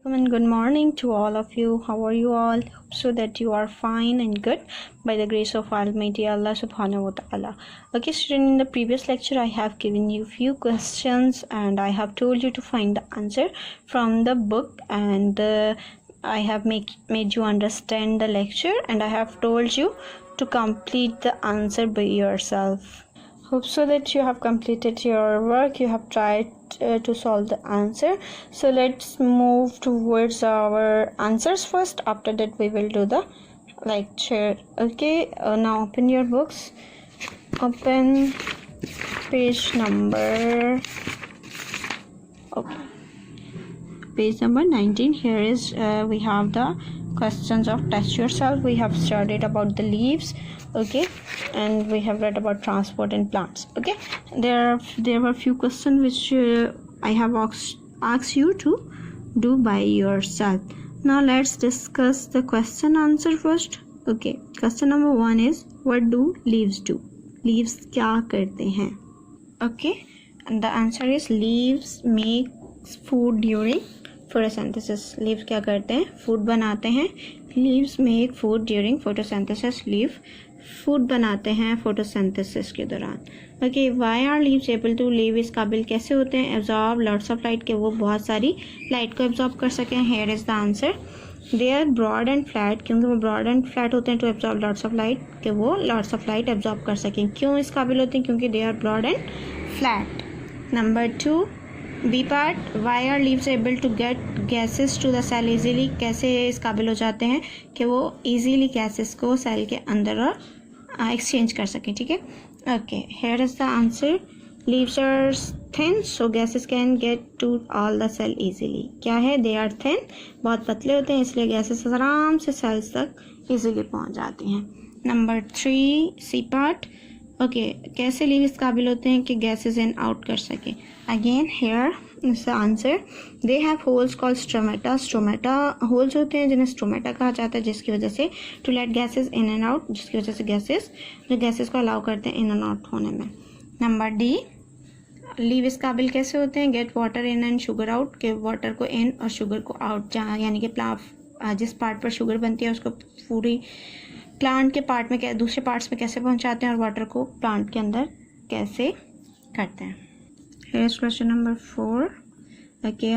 welcome and good morning to all of you. How are you all? Hope so that you are fine and good by the grace of Almighty Allah subhanahu wa ta'ala. Okay student, in the previous lecture I have given you few questions and I have told you to find the answer from the book, and I have made you understand the lecture, and I have told you to complete the answer by yourself. Hope so that you have completed your work, you have tried to solve the answer. So let's move towards our answers first. After that we will do the lecture. Okay, now open your books. Open page number 19. Here is we have the questions of test yourself. We have studied about the leaves, okay, and we have read about transport and plants. Okay, there were few questions which I have asked you to do by yourself. Now let's discuss the question answer first. Okay, question number 1 is, what do leaves do? Leaves क्या करते हैं? Okay, and the answer is leaves make food during photosynthesis. leaves क्या करते हैं? food बनाते हैं. leaves make food during photosynthesis. leaf food बनाते हैं photosynthesis के दौरान. okay, why are leaves able to live? इस काबिल कैसे होते हैं? absorb lots of light, के वो बहुत सारी light को absorb कर सकें. here is the answer. they are broad and flat, क्योंकि वो broad and flat होते हैं to absorb lots of light, कि वो lots of light absorb कर सकें. क्यों इस काबिल होते हैं? क्योंकि they are broad and flat. number 2, B part, why are leaves able to get gases to the cell easily? कैसे इस काबिल हो जाते हैं कि वो ईजीली गैसेस को सेल के अंदर एक्सचेंज कर सकें. ठीक है, okay, here is the answer. Leaves are thin so gases can get to all the cell easily. क्या है? दे आर थिन, बहुत पतले होते हैं इसलिए गैसेस आराम से सेल्स तक ईजीली पहुंच जाती हैं. नंबर 3, सी पार्ट, ओके, कैसे लीव इस काबिल होते हैं कि गैसेस इन आउट कर सकें? Again here is the answer. They have holes called stromata. Stromata holes होते हैं जिन्हें स्ट्रोमेटा कहा जाता है, जिसकी वजह से to let gases in and out, जिसकी वजह से गैसेस को अलाउ करते हैं इन एंड आउट होने में. नंबर डी, लीव इस काबिल कैसे होते हैं? Get water in and sugar out, के वाटर को इन और शुगर को आउट, जहाँ यानी कि जिस पार्ट पर शुगर बनती है उसको पूरी प्लांट के पार्ट में दूसरे पार्ट्स में कैसे पहुंचाते हैं और वाटर को प्लांट के अंदर कैसे करते हैं. Here question number 4, okay,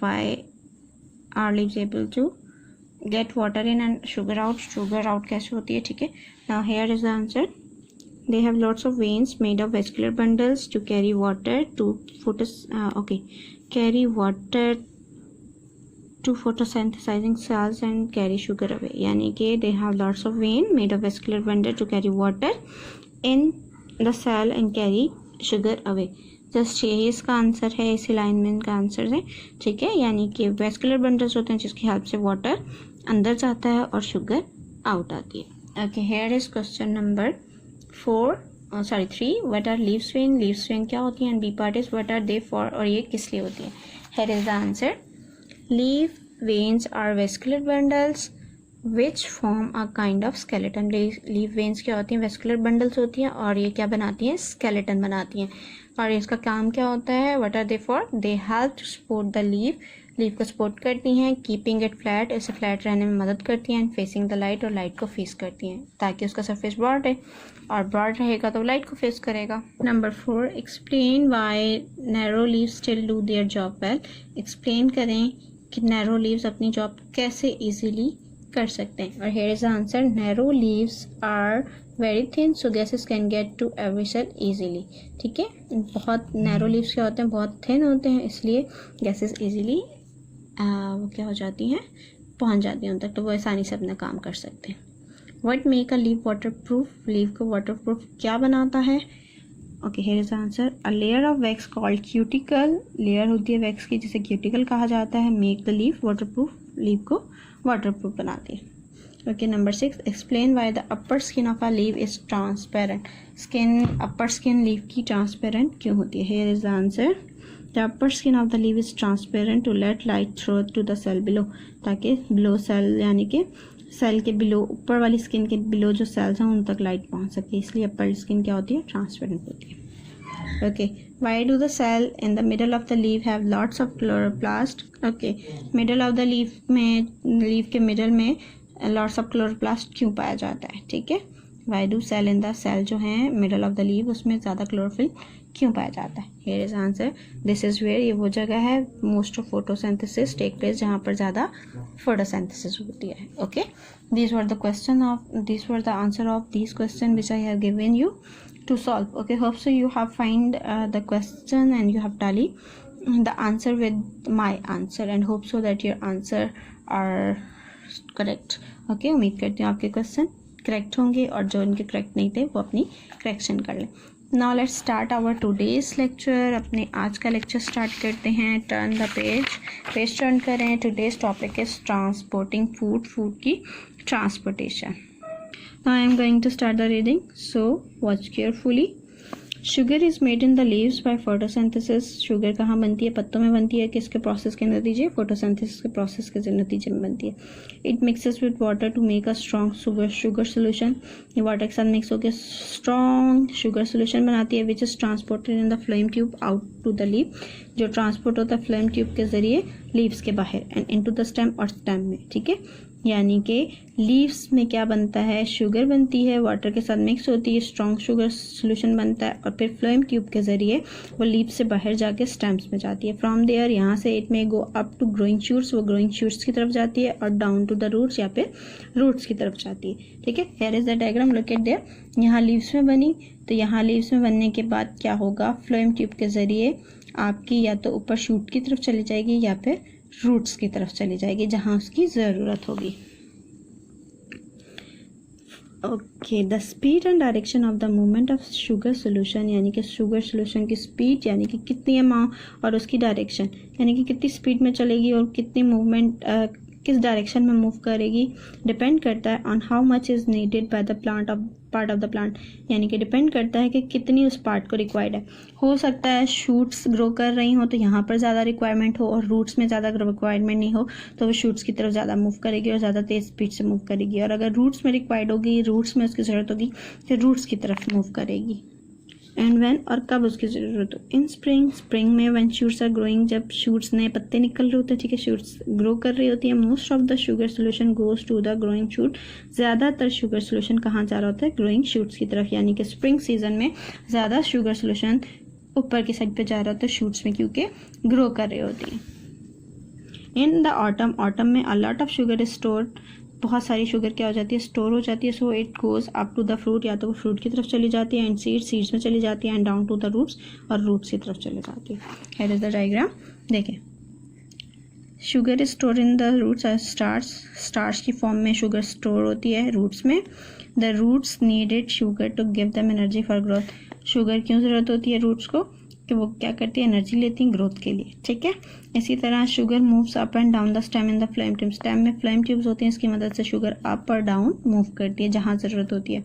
why are leaves able to get water in and sugar out? sugar out कैसे होती है? ठीक है, now here is the answer. they have lots of veins made of vascular bundles to carry water to carry water to photosynthesizing cells and carry sugar away. यानी कि they have lots of vein made of vascular bundle to carry water in the cell and carry sugar away. Just यही इसका answer है, इसी line में इनका answer है. ठीक है, यानी कि वेस्कुलर बंडल्स होते हैं जिसकी हेल्प से वाटर अंदर जाता है और शुगर आउट आती है. Okay, here is question number 3. What are leaves vein? Leaves vein क्या होती है? And B part is what are they for, और ये किस लिए होती है? Here is the answer. Leave veins are vascular bundles which form a kind of skeleton. Leave veins क्या होती हैं? वेस्कुलर बंडल्स होती हैं और ये क्या बनाती हैं? स्केलेटन बनाती हैं. और इसका काम क्या होता है? What are they for? They help to support the leave को सपोर्ट करती हैं, कीपिंग इट फ्लैट, इसे फ्लैट रहने में मदद करती हैं, एंड फेसिंग द लाइट, और लाइट को फेस करती हैं ताकि उसका सरफेस ब्रॉड है, और ब्रॉड रहेगा तो लाइट को फेस करेगा. Number 4, explain why narrow leaves still do their job well. Explain करें कि नैरो लीव्स अपनी जॉब कैसे ईजीली कर सकते हैं. और here is the answer. Narrow leaves are very thin so gases can get to every cell easily. ठीक है, बहुत नैरो लीव्स क्या होते हैं? बहुत थिन होते हैं, इसलिए गैसेस ईजीली वो क्या हो जाती हैं? पहुंच जाती हैं उन तक, तो वो आसानी से अपना काम कर सकते हैं. What make a leave water proof? Leave को वाटर प्रूफ क्या बनाता है? Okay, here is the answer. A layer of wax called cuticle. Layer होती है वैक्स की जिसे क्यूटिकल कहा जाता है. Make the leave water proof, leave को वाटर प्रूफ बनाती है. Okay, number 6, explain why the upper skin of a leave is transparent. Upper skin leave की ट्रांसपेरेंट क्यों होती है? Here is the answer. The upper skin of the leave is transparent to let light through to the cell below, ताकि below cell यानी कि cell के below, ऊपर वाली स्किन के बिलो जो सेल्स हैं उन तक लाइट पहुंच सके, इसलिए अपर स्किन क्या होती है? ट्रांसपेरेंट होती है. Okay, Why do the cell in the middle of the leaf have lots of chloroplast? Okay, middle of the leaf में, leaf के middle में lots of chloroplast क्यों पाया जाता है? ठीक है, Why do cell in the cell जो है middle of the leaf उसमें ज़्यादा chlorophyll क्यों पाया जाता है? Here is answer. This is where, ये वो जगह है most of photosynthesis take place जहाँ पर ज़्यादा photosynthesis होती है. Okay, these were the answer of these questions which I have given you to solve. Okay, hope so you have find the question and you have tally the answer with my answer and hope so that your answer are correct. Okay, उम्मीद करती हूँ आपके question correct होंगे और जो इनके correct नहीं थे वो अपनी करेक्शन कर लें. Now let's start our today's lecture. अपने आज का लेक्चर स्टार्ट करते हैं. टर्न द पेज टर्न करें. Today's topic is transporting food की transportation. Now I am going to start the reading, so watch carefully. Sugar is made in the leaves by photosynthesis. Sugar कहाँ बनती है? पत्तों में बनती है. किसके प्रोसेस के नतीजे? फोटोसिंथेसिस के प्रोसेस के नतीजे में बनती है. It mixes with water to make a strong sugar solution. ये वाटर के साथ मिक्स होकर strong sugar solution बनाती है, which is transported in the phloem tube out to the leaf. जो ट्रांसपोर्ट होता है phloem tube के जरिए लीव्स के बाहर and into the stem और स्टेम में. ठीक है, यानी कि लीव्स में क्या बनता है? शुगर बनती है, वाटर के साथ मिक्स होती है, स्ट्रॉन्ग शुगर सोल्यूशन बनता है और फिर फ्लोएम ट्यूब के ज़रिए वो लीव से बाहर जाके स्टेम्स में जाती है. फ्रॉम देयर, यहाँ से इट में go up to growing shoots, वो ग्रोइंग शूट्स की तरफ जाती है और डाउन टू द रूट्स या फिर रूट्स की तरफ जाती है. ठीक है, here is the diagram, look at there. यहाँ लीव्स में बनी तो यहाँ लीव्स में बनने के बाद क्या होगा? फ्लोएम ट्यूब के ज़रिए आपकी या तो ऊपर शूट की तरफ चली जाएगी या फिर रूट्स की तरफ चली जाएगी जहाँ उसकी ज़रूरत होगी. Okay, the speed and direction of the movement of sugar solution, यानी कि शुगर सोल्यूशन की स्पीड यानी कि कितनी अमाउंट और उसकी डायरेक्शन यानी कि कितनी स्पीड में चलेगी और कितनी मूवमेंट किस डायरेक्शन में मूव करेगी, डिपेंड करता है on how much is needed by the part of the plant, यानी कि डिपेंड करता है कि कितनी उस पार्ट को रिक्वायर्ड है. हो सकता है शूट्स ग्रो कर रही हो तो यहाँ पर ज़्यादा रिक्वायरमेंट हो और रूट्स में ज़्यादा रिक्वायरमेंट नहीं हो तो वो शूट्स की तरफ ज़्यादा मूव करेगी और ज़्यादा तेज़ स्पीड से मूव करेगी. और अगर रूट्स में रिक्वायर्ड होगी, रूट्स में उसकी ज़रूरत होगी तो रूट्स की तरफ मूव करेगी. एंड व्हेन, और कब उसकी ज़रूरत हो? इन स्प्रिंग में व्हेन शूट्स आर ग्रोइंग, जब शूट्स नए पत्ते निकल रहे होते हैं. ठीक है, शूट्स ग्रो कर रही होती है. Most of the sugar solution goes to the growing shoot, ज़्यादातर शुगर सोल्यूशन कहाँ जा रहा होता है? ग्रोइंग शूट्स की तरफ, यानी कि स्प्रिंग सीजन में ज़्यादा शुगर सोल्यूशन ऊपर की साइड पे जा रहा होता है शूट्स में, क्योंकि ग्रो कर रही होती है. इन द ऑटम में a lot of sugar is stored, बहुत सारी शुगर क्या हो जाती है? स्टोर हो जाती है. So it goes up to the fruit, या तो वो फ्रूट की तरफ चली जाती है, एंड सीड्स में चली जाती है, and down to the roots, और रूट्स की तरफ चली जाती है. हियर इज द डायग्राम, देखें. Sugar is store in the roots as starch की फॉर्म में शुगर स्टोर होती है रूट्स में. The roots needed sugar to give them energy for growth. Sugar क्यों ज़रूरत होती है रूट्स को? कि वो क्या करती है? एनर्जी लेती हैं ग्रोथ के लिए. ठीक है, इसी तरह sugar moves up and down the stem in the phloem tube. Stem में फ्लोएम ट्यूब्स होती हैं, इसकी मदद से शुगर अप और डाउन मूव करती है जहाँ ज़रूरत होती है.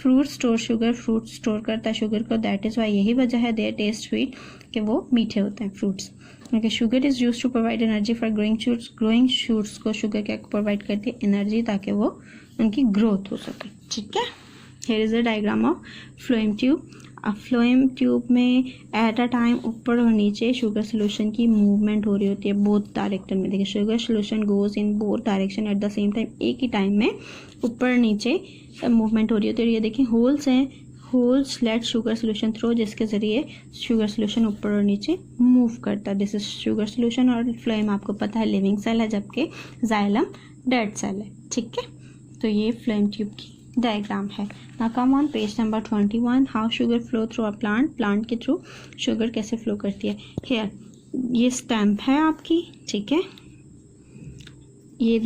Fruit store sugar, fruit store करता है शुगर को. दैट इज़ वाई, यही वजह है देयर टेस्ट स्वीट, कि वो मीठे होते हैं fruits. Okay, sugar is use to provide energy for growing shoots. Growing shoots को शुगर क्या प्रोवाइड करती है? एनर्जी, ताकि वो उनकी ग्रोथ हो सके. ठीक है, here is the diagram of phloem tube. अब फ्लोएम ट्यूब में एट अ टाइम ऊपर और नीचे शुगर सोल्यूशन की मूवमेंट हो रही होती है बोथ डायरेक्शन में. देखिए, sugar solution goes in both direction at the same time, एक ही टाइम में ऊपर नीचे मूवमेंट हो रही होती है. और ये देखिए होल्स हैं, holes let sugar solution through, जिसके ज़रिए शुगर सोल्यूशन ऊपर और नीचे मूव करता है. This is sugar solution. और फ्लोएम आपको पता है लिविंग सेल है, जबकि जाइलम डेड सेल है. ठीक है, तो ये फ्लोएम ट्यूब की डायग्राम है. Now come on page number 21. How sugar flow through a plant के थ्रू शुगर कैसे फ्लो करती है. हेयर, ये स्टेम है आपकी. ठीक है, ये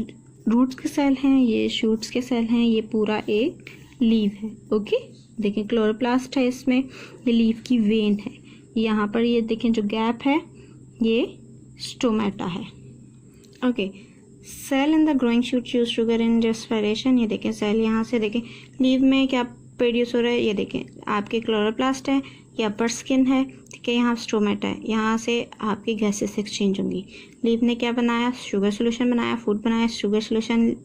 रूट्स के सेल हैं, ये शूट्स के सेल हैं, ये पूरा एक लीव है. ओके, देखें क्लोरोप्लास्ट है इसमें, ये लीव की वेन है. यहाँ पर ये देखें जो गैप है ये स्टोमेटा है. Okay, cell in the growing shoot use sugar in respiration. ये देखें सेल, यहाँ से देखें लीव में क्या प्रोड्यूस हो रहा है. ये देखें आपके क्लोरोप्लास्ट है, ये अपर स्किन है. ठीक है, यहाँ स्टोमेटा है, यहाँ से आपकी गैसेस एक्सचेंज होंगी. लीव ने क्या बनाया? शुगर सोल्यूशन बनाया, फूड बनाया. शुगर सोल्यूशन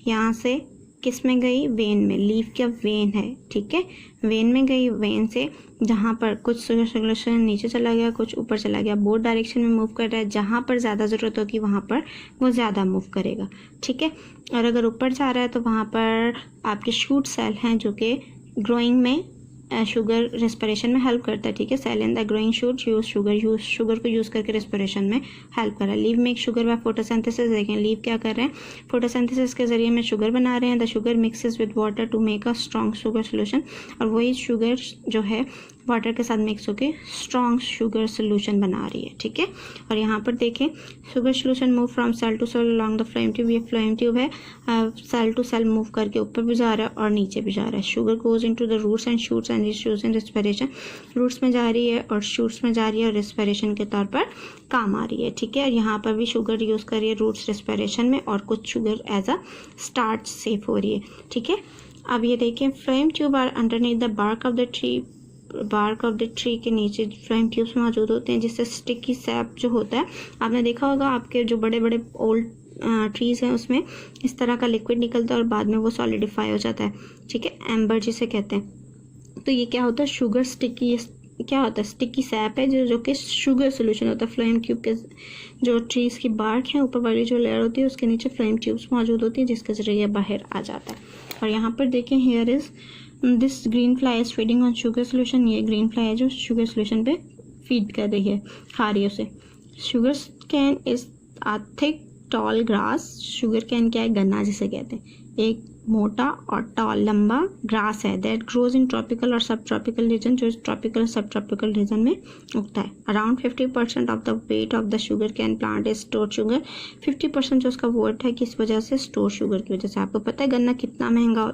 यहाँ से किस में गई, वेन में, लीव क्या वेन है, ठीक है, वेन में गई, वेन से जहाँ पर कुछ शुगर सोल्यूशन नीचे चला गया, कुछ ऊपर चला गया, बोथ डायरेक्शन में मूव कर रहा है, जहाँ पर ज़्यादा ज़रूरत होगी वहाँ पर वो ज़्यादा मूव करेगा, ठीक है। और अगर ऊपर जा रहा है तो वहाँ पर आपके शूट सेल हैं जो कि ग्रोइंग में शुगर रेस्पिरेशन में हेल्प करता है, ठीक है। Cell in the growing shoot use sugar को यूज़ करके रेस्पिरेशन में हेल्प कर रहा है। Leave make sugar by photosynthesis, देखें लीव क्या कर रहे हैं, फोटोसिंथेसिस के जरिए में शुगर बना रहे हैं। The sugar mixes with water to make a strong sugar solution, और वही शुगर जो है वाटर के साथ मिक्स होकर स्ट्रॉन्ग शुगर सोल्यूशन बना रही है, ठीक है। और यहाँ पर देखें sugar solution move from cell to cell along the phloem tube, ये फ्लोएम ट्यूब है, सेल टू सेल मूव करके ऊपर भी जा रहा है और नीचे भी जा रहा है। Sugar goes into the roots and shoots and use in respiration, roots में जा रही है और शूट्स में जा रही है और रेस्पिरेशन के तौर पर काम आ रही है, ठीक है। और यहाँ पर भी शुगर यूज़ कर रही है रूट्स रेस्पिरेशन में, और कुछ sugar as a starch safe हो रही है, ठीक है। अब ये देखें phloem tube are underneath the bark of the tree, bark of the tree के नीचे फ्लोएम ट्यूब्स मौजूद होते हैं, जिससे स्टिकी सैप जो होता है, आपने देखा होगा आपके जो बड़े बड़े ओल्ड ट्रीज़ हैं उसमें इस तरह का लिक्विड निकलता है और बाद में वो सॉलिडिफाई हो जाता है, ठीक है, एम्बर जिसे कहते हैं। तो ये क्या होता है, शुगर स्टिकी क्या होता है, स्टिकी सैप है जो कि शुगर सोल्यूशन होता है। फ्लोएम ट्यूब के जो ट्रीज़ की बार्क है ऊपर वाली जो लेयर होती है उसके नीचे फ्लोएम ट्यूब्स मौजूद होती है जिसके जरिए बाहर आ जाता है। और यहाँ पर देखें here is this green fly is feeding on sugar solution, ये ग्रीन फ्लाई है जो शुगर सोल्यूशन पे फीड कर रही है, खा रही है उसे। Sugar cane is a thick tall grass, sugar cane क्या है, गन्ना जिसे कहते हैं, एक मोटा और टॉल लंबा ग्रास है दैट ग्रोज इन ट्रॉपिकल और सब ट्रॉपिकल रीजन, जो ट्रॉपिकल सब ट्रॉपिकल रीजन में उगता है। Around 50% of the weight of the sugar cane plant is store sugar, 50% जो उसका वेट है किस वजह से, स्टोर शुगर की वजह से। आपको पता है गन्ना कितना महंगा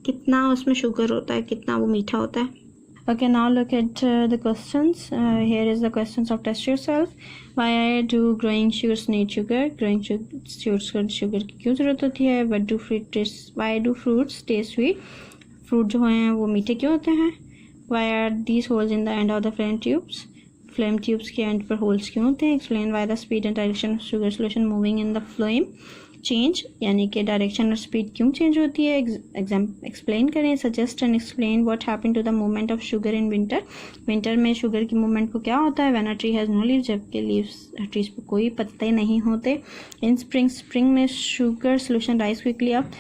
कितना उसमें शुगर होता है, कितना वो मीठा होता है। Okay, now look at the questions. Here is the questions of test yourself. Why do growing shoots need sugar? Growing shoots को sugar की क्यों ज़रूरत होती है? Why do fruits taste sweet? Fruit जो हैं वो मीठे क्यों होते हैं? Why are these holes in the end of the flame tubes? Flame tubes के end पर holes क्यों होते हैं? Explain why the speed and direction of sugar solution moving in the flame change, यानी कि डायरेक्शन और स्पीड क्यों change होती है, एक्सप्लेन करें। Suggest and explain what happen to the movement of sugar in winter, winter में sugar की movement को क्या होता है। When a tree has no leaves, जबकि लीव्स ट्रीज पर कोई पत्ते नहीं होते। इन स्प्रिंग, स्प्रिंग में sugar solution rise quickly up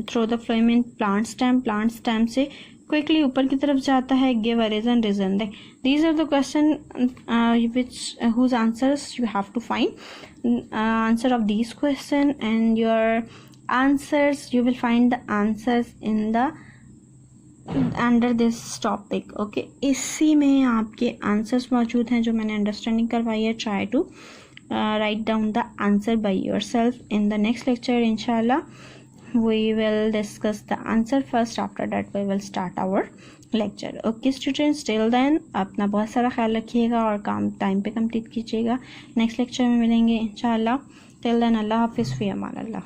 through the phloem in plant stem, plant stem से क्विकली ऊपर की तरफ जाता है। गिव अ रीजन, रीजन दे। These are the question which whose answers you have to find answer of these question, and your answers you will find the answers in the under this topic. okay, इसी में आपके answers मौजूद हैं जो मैंने understanding करवाई है. try to write down the answer by yourself. in the next lecture inshallah we will discuss the answer first, after that we will start our lecture. okay students, till then अपना बहुत सारा ख्याल रखिएगा और काम time पे complete कीजिएगा. Next lecture में मिलेंगे इंशाल्लाह. till then अल्लाह हाफिज़, फ़ी अमान अल्लाह.